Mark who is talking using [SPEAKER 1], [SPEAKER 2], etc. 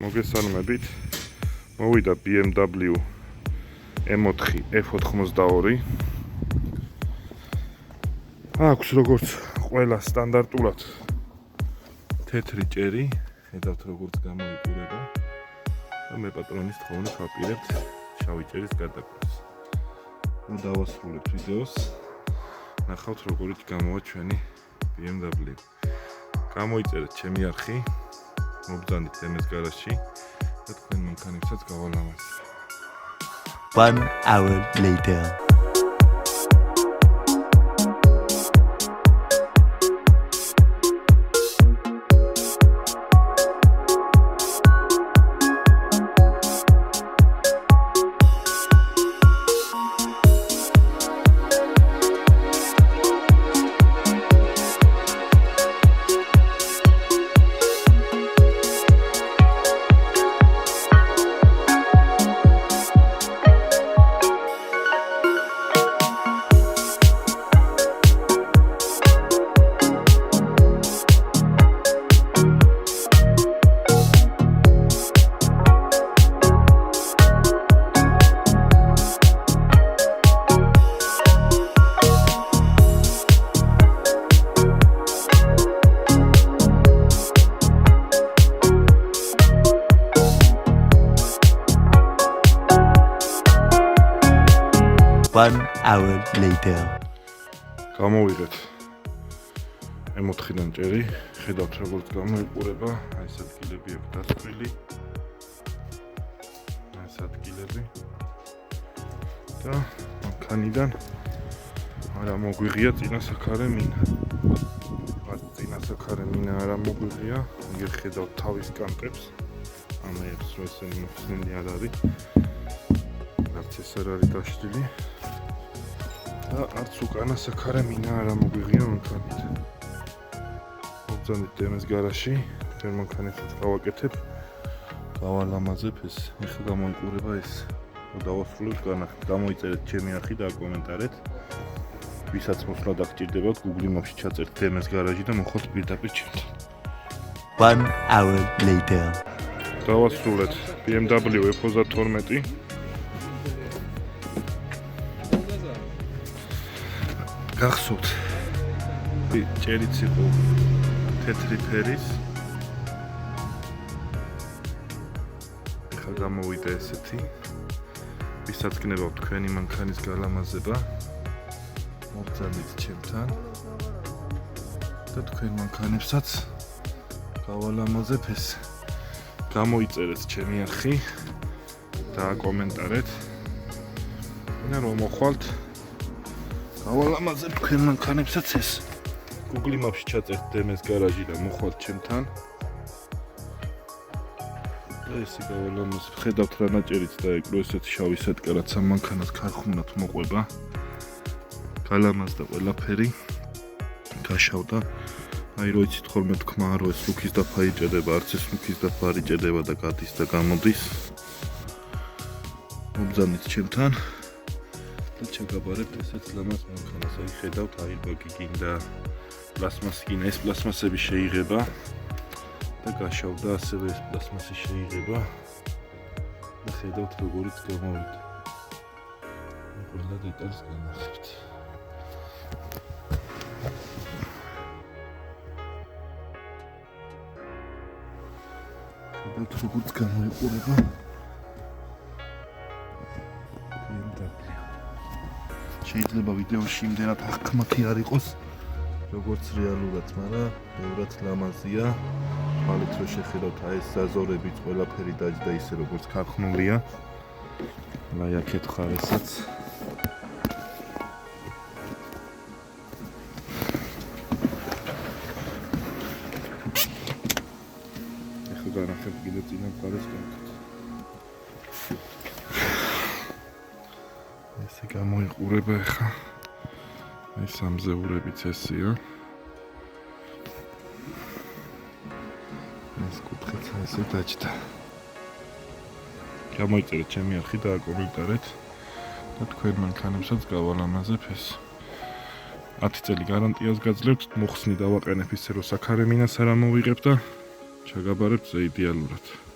[SPEAKER 1] მოგესალმებით. მოვიდა BMW M4 F82. აქვს როგორც ყველა სტანდარტულად თეთრი ჭერი, ხედავთ როგორც გამოიყურება და მე პატრონის თხოვნით ვაპირებთ შავი ჭერის გადაკვეთას. ნუ დავასრულებთ ვიდეოს. ნახავთ როგორიც გამოვა ჩვენი BMW. გამოიწერეთ ჩემი არხი. მობრძანით თემის გარაჟში და თქვენ მანქანებსაც გავალამაზეთ.
[SPEAKER 2] 1 hour later. One hour later.
[SPEAKER 1] გამოვიღეთ M4-დან ჭერი, ხედავთ როგორც გამოიყურება, აი ეს ადგილები აქვს დასწრილი. ეს ადგილები. და მანქანიდან არა მოგვიღია წინასახარე მინა. წინასახარე მინა არა მოგვიღია, იგივე ხედავთ თავის კანტებს. ამებს რო ესენი მოხსნილი არ არის. არც ეს არ არის დაშლილი. და არც უკანასახარე მინა არ მოგვიღია მანქანით. მობრძანით თემის გარაჟში, თქვენ მანქანებსაც გავაკეთებ. გავალამაზებ ეს. ეხლა გამოიყურება ეს. დავასრულებთ განახით. გამოიწერეთ ჩემი არხი და აკომენტარეთ. ვისაც მოსვლა დაგჭირდებათ, Google Maps-ში ჩაწერთ თემის გარაჟი და მოხოთ პირდაპირ ჩემთან.
[SPEAKER 2] 1 hour later.
[SPEAKER 1] დავასრულეთ BMW F82. გახსოვთ ჭერიც იყო თეთრი ფერის. ახლა გამოვიდა ესეთი. ვისაც გნებავთ თქვენი მანქანის გალამაზება, მობრძანით ჩემთან და თქვენ მანქანებსაც გავალამაზებ ეს. გამოიწერეთ ჩემი არხი და აკომენტარეთ. და რომ მოხვალთ გავალამაზებ თქვენ მანქანებსაც ეს. Google Maps-ში ჩაწერთ თემის გარაჟი და მოხვალთ ჩემთან. და ესე გავალამაზებ. ხედავთ რა ნაჭერიც დაეკრო ესეთი შავი სეტკა, რაც ამ მანქანას ქარხნულად მოყვება. გალამაზდა ყველაფერი. გაშავდა. აი რო იცით ხოლმე თქმა რო ეს ლუქის დაფა იჭედება, არც ეს ლუქის დაფა არ იჭედება და გადის და გამოდის. მობრძანით ჩემთან. და ჩაგაბარებთ ესეც ლამაზ მანქანას. აი ხედავთ აირბაგი გინდა, პლასმასი გინდა, ეს პლასმასები შეიღება და გაშავდა ასევე ეს პლასმასი შეიღება და ხედავთ როგორიც გამოვიდა. ყველა დეტალს განახებთ. ხედავთ როგორც გამოიყურება. შეიძლება ვიდეოში იმდენად აღქმათი არ იყოს, როგორც რეალურად, მაგრამ ბევრად ლამაზია. თვალით რო შეხედავთ აი ეს ზაზორებიც ყველაფერი დაჯდა ისე როგორც ქარხნულია. აი აქეთ ხარესაც. ეხლა განახებ კიდე წინა მხარეს განკეთ. ესე გამოიყურება ახლა. აი სამზეურებიც ესეა. ეს კუთხეც ესე დაჯდა. გამოიწერეთ ჩემი არხი და აკომენტარეთ და თქვენ მანქანებსაც გავალამაზებ ეს. 10 წელი გარანტიას გაძლევთ, მოხსნი დავაყენებ ისე რომ საქარე მინას არ ამოვიღებ და ჩაგაბარებთ იდეალურად.